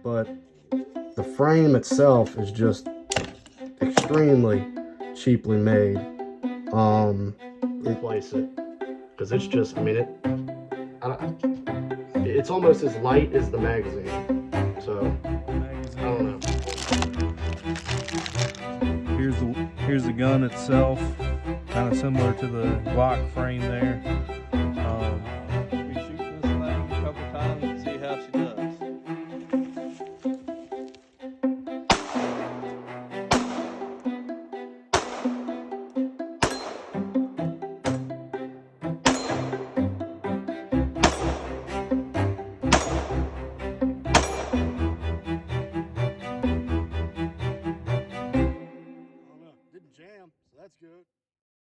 but the frame itself is just extremely cheaply made. Replace it, because it's just, I mean, it's almost as light as the magazine. So I don't know. Here's the gun itself, kind of similar to the Glock frame there.